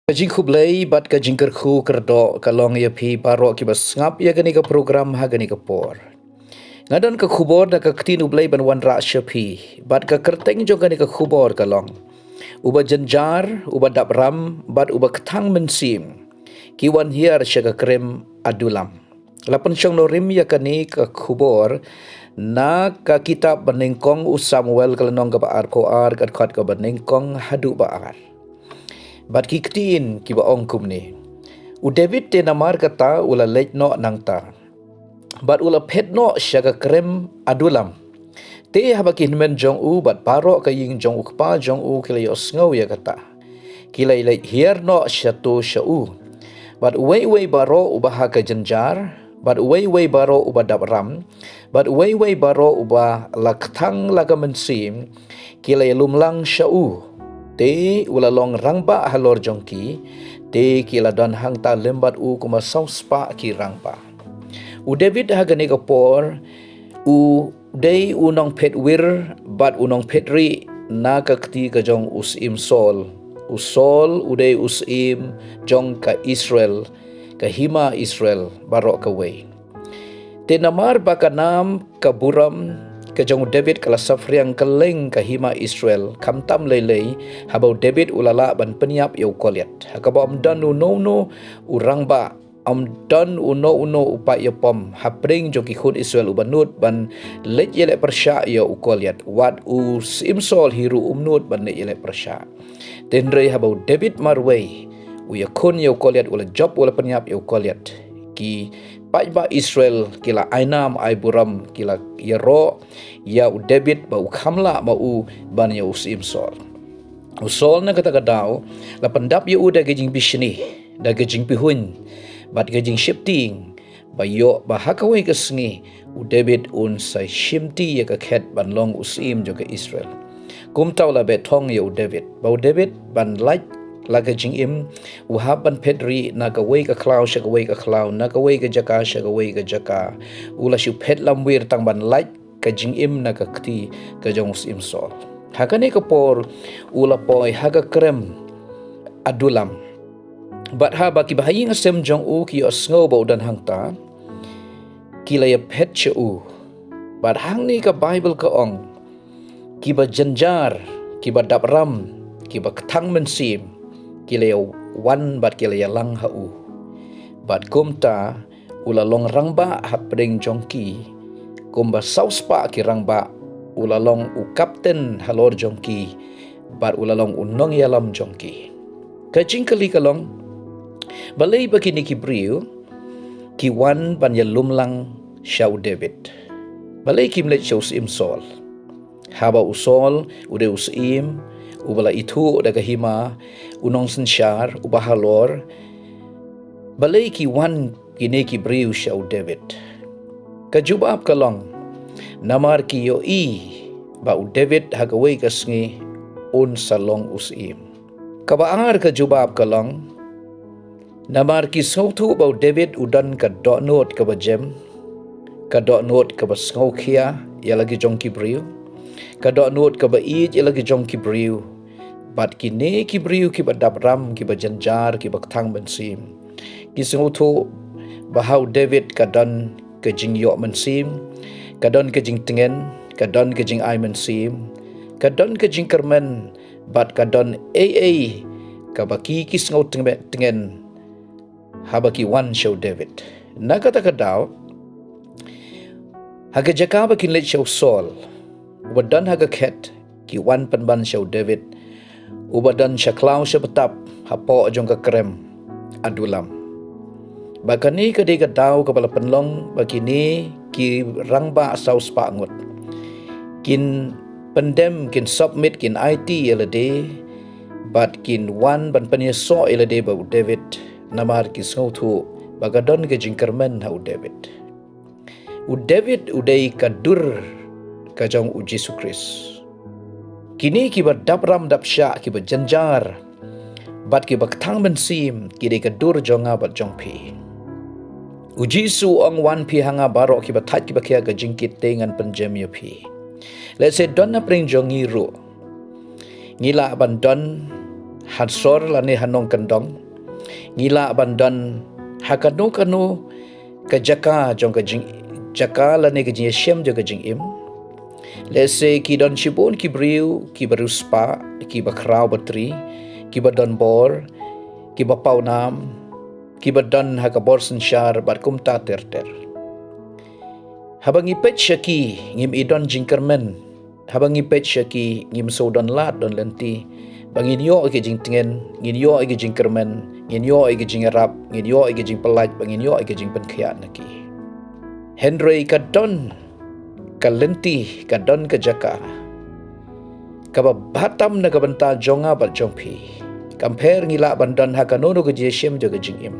Kajing kublai bat kajing kerku kerdo kalong ya pi barok ki bas ngap ya gani ka program ha gani ka por. Ngadon ka khubor da ka ktin ublai ban wan ra shapi bat ka kerteng jo gani ka khubor kalong. Uba janjar, uba dapram, bat uba ketang mensim. Ki wan hiar sya ka krem adulam. Lapan syong no rim ya kani ka khubor na ka kitab benengkong u Samuel kalenong ka baar koar kat khat ka benengkong hadu baar. Bat ki ktiin ki ba ongkum ni. U David te namar kata ula lej no nang ta. Bat ula pet no syaga krem adulam. Te haba ki men jong u bat paro ka ying jong u kpa jong u kila yo sngaw ya kata. Kila lej hier no syatu syau. Bat uwei baro ubaha ka jenjar. Bat uwei baro uba dapram. Bat uwei baro uba laktang laga mensim. Kila lumlang syau. Te ulalong rangba halor jongki, te kila don hang ta lembat u kuma sauspa ki rangba. U David hagani kapor, u day unong pet wir, bat unong petri na kakti ka jong usim sol. Usol uday usim jong ka Israel, ka hima Israel barok kaway. Te namar bakanam ka buram, kajong David kala safriang kaleng kahima Israel kamtam lelei habau David ulala ban peniap yau koliat hakaba amdan uno urangba amdan uno upa yapom hapring joki khun Israel ubanut ban let yele persya ya ukoliat wat u simsol hiru umnut ban let yele persya tenrei habau David marway uyakun yau koliat ula job ula peniap yau koliat ki pajba Israel kila ainam ai buram kila yero ya u David ba u khamla ba u ban ya usim sol usol na kata kadau la pendap ya u da gejing bishni da gejing pihun bat gejing shifting ba yo ba hakawai kesngi u David un sai shimti ya ka khet ban long usim jo ka Israel kum tau la betong ya u David ba u David ban like laga jing im uhaban pedri naga wei ka klau sha ka wei ka klau naga wei ka jaka sha ka wei ka jaka ula shu ped lam wir tang ban like ka jing im naga kti ka jong sim sol hakane ka por ula poi haga krem adulam bat ha ba ki bahaying asem jong u ki osngo ba udan hangta kila ya ped che u bat hang ni ka bible ka ong ki ba janjar ki ba dapram ki ba ktang mensim kila wan bat kila lang hau bat kumta ula long rangba hapring jongki kumba sauspa ki rangba ula long u kapten halor jongki bat ula long unong yalam jongki kajing kali kalong balai bakini ki briu ki wan ban lumlang syau David balai ki mlet syau sim sol haba usol ude usim ubala itu daga hima unong sensyar ubahalor balai ki wan kini ki briu syau David kajubab kalong namar ki yo ba u David hagawai kasngi un salong usim kabaangar kajubab kalong namar ki sautu ba u David udan ka donot ka bajem ka donot ka basngaukia ya lagi jong ki briu ka donot ka ba ya lagi jong ki briu bat kini ki briu ki badap ram ki bajanjar ki baktang bensim ki sengutu bahau David kadan ke jing yo mensim kadon ke jing tengen kadon ke jing ai mensim kadon ke jing kermen bat kadon ka baki ki sengu tengen habaki wan show David na kata kadau haga jaka bakin let show Saul wadan haga ket ki wan penban show David ubadan syaklau syabetap hapo jong ka krem adulam bakani kadi kadau kepala penlong bakini ki rangba saus pangut kin pendem kin submit kin IT elade bat kin wan ban penyeso elade ba David namar ki sautu bagadon ke jingkermen ha David u David udai kadur kajong u Jesus Christ kini ki berdapram dapsya ki berjanjar bat ki baktang bensim ki de kadur jonga bat jongpi uji su ong wan pi hanga barok ki batat ki bakia ka jingkit dengan penjem yo pi let's say donna pring jongi ru ngila ban don hansor lani hanong kendong ngila bandan hakanu kanu ka jaka jong ka jing jaka lani ka jing shem jong ka jing im lese ki don chibun ki briu ki baruspa ki bakrau batri ki badon bor ki bapau nam ki badan ha ka borsen shar bar kumta terter habang ipet syaki ngim idon jingkermen habang ipet syaki ngim sodon lat don lenti bangin yo ke jing tingen ngin yo ke jing kermen ngin yo ke jing arab ngin yo ke jing pelaj bangin yo ke jing penkhiat naki Henry kadon kalenti kadon ke jaka kababatam na kabanta jonga bal jongpi compare ngila bandan hakanono ke jeshem jo ke jing im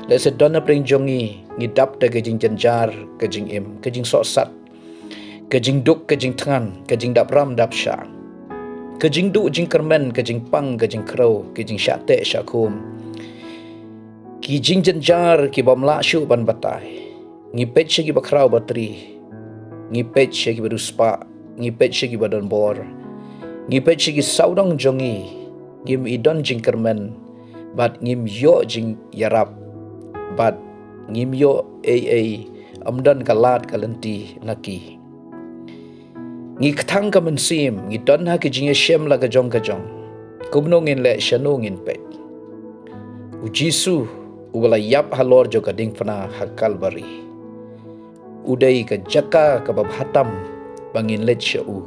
lese donna pring jongi ngidap de ke jing janjar ke jing im ke jing sosat ke jing duk ke jing tangan ke jing dap ram dap sha ke jing du jing kermen ke jing pang ke jing krau ke jing syate syakum ki jing janjar ki bamla syu ban batai ngipet syaki bakrau batri ngipet syaki beruspa ngipet syaki badan bor ngipet syaki saudang jongi ngim idon jing kermen bat ngim yo jing yarap bat ngim yo amdan kalat kalenti naki ngi ktang ka mensim ngi don ha ki jing shem la ka jong kumnongin le shanongin pet ujisu ubala yap halor jo ka ding pana hakal bari udai ka jaka ka babhatam bangin let shau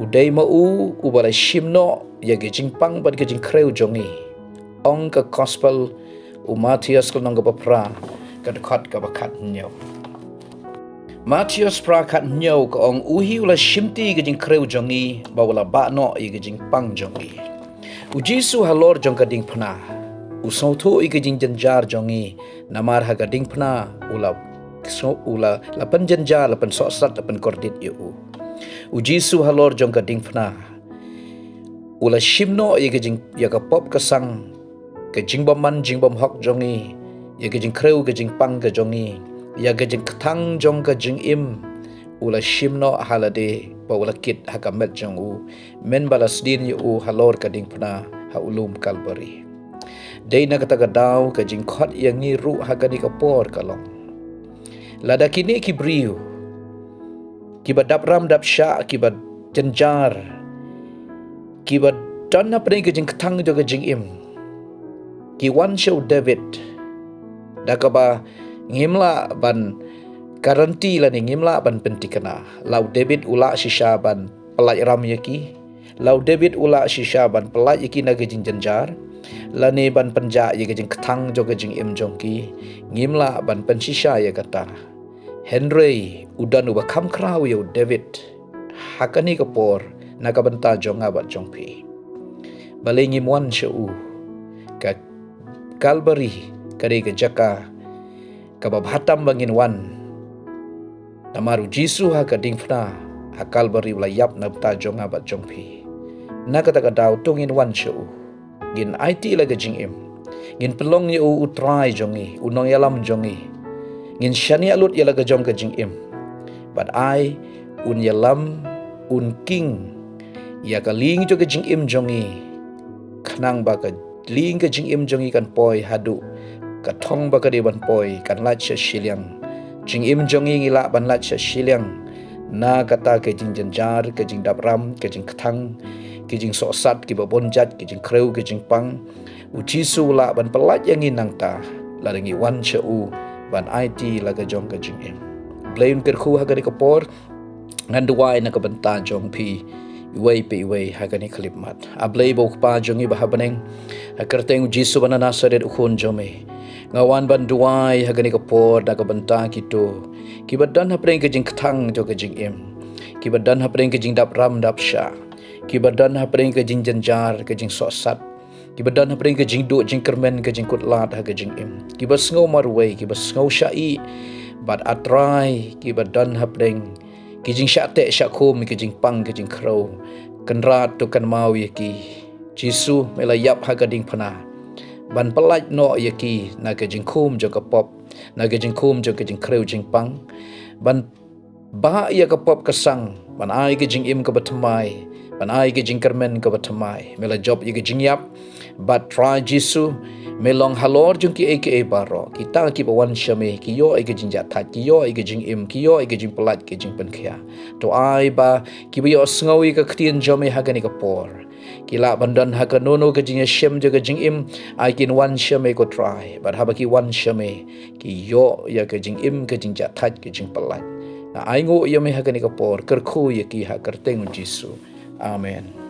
udai mau ubala shimno ya ki jing pang bad ki jing kreu jongi ong ka gospel umatias ko nang ka papra ka dekat ka bakat nyaw Matius prakat nyau ka ong uhi ula shimti ke jing kreu jongi bawala bakno i ke jing pang jongi ujisu halor jong ka ding phna usauto i ke jing janjar jongi namar ha ka ding phna ula lapan janjar lapan sosat lapan kordit yu ujisu halor jong ka ding phna ula shimno i ke jing ya ka pop ka sang ke jing baman jing bam hok jongi ya ke jing kreu ke jing pang ka jongi ya ke jing ktang jong ka jing im ula shimno halade pa ula kit hakamet jong u men balas din yu halor ka ding pna ha ulum kalbari dei na kata daw ka jing khot yang ni ru hakani ka por kalong lada kini ki briu ki badap ram dap sha ki bad janjar ki bad dan na pre ka jing ktang jong ka jing im ki wan show David dakaba ngimla ban garanti la ni ngimla ban pentikana lau David ula shisha ban pelaj ram yaki lau David ula shisha ban pelaj yaki na gejing janjar la ni ban panja ye gejing ktang jo gejing im jongki ngimla ban penshisha ya kata Henry udan uba kam krau yo David hakani kapor nakabanta jonga bat jongpi balengi muan shau ka Calvary kare ke jaka kababhatam bangin wan namaru jisu ha ka dingfna ha Calvary wala yap na ta jonga bat jongpi na kata ka daw tungin wan show gin IT la ga jing im gin pelong ni u try jongi unong yalam jongi ngin shani alut ya la ga jong ka jing im but I un yalam un king ya ka ling jo ka jing im jongi khnang ba ka ling ka jing im jongi kan poi hadu ka thong ba ka de ban poi kan lat sha shiliang jing im jongi ngila ban lat sha shiliang na kata ke jing janjar ke jing dabram ke jing kthang ke jing sosat ke babonjat ke jing kreu ke jing pang ujisu la ban pelat yang inang ta la dengi wan chau ban IT la ka jong ka jing im blain ker khu ha ka de kapor ngan duai na ka banta jong pi iway pe iway ha ka ni klip mat ablay bo pa jongi ba habaneng akarteng ujisu ban nasaret ukhon jome ngawan ban duai hagani kapor da ka banta kito kibadan ha preng ke jing kthang jo ke jing im kibadan ha preng ke jing dap ram dap sha kibadan ha preng ke jing janjar ke jing sosat kibadan ha preng ke jing do jing kermen ke jing kutlat ha ke jing im kibas ngau marway kibas ngau syai bat atrai kibadan ha preng ke jing syate syakum ke jing pang ke jing krau kenrat tu kan mau yaki jisu melayap ha ka ding pana ban pelaj no yaki na ke jing khum jo ka pop na ke jing khum jo ke jing kreu jing pang ban ba ya ka pop ka sang ban ai ke jing im ke batamai, ban ai ke jing kermen ke batamai, mela job ye ke jing yap, but try Jisu, melong halor jung ki eke baro, kita ki bawan syame, ki yo eke jing jatat, ki yo eke jing im, ki yo eke jing pelat ke jing penkia. To ai ba ki yo sengawi ke ketien jome hagani ke por. Kila bandan haka nono ke jing shem je ke jing im, ai kin wan syame ko try, but haba ki wan syame, ki yo ya ke jing im ke jing jatat ke jing pelat. Na ai ngo yo me hagani ke por, kerku ye ki ha kerteng Jisu. Amen.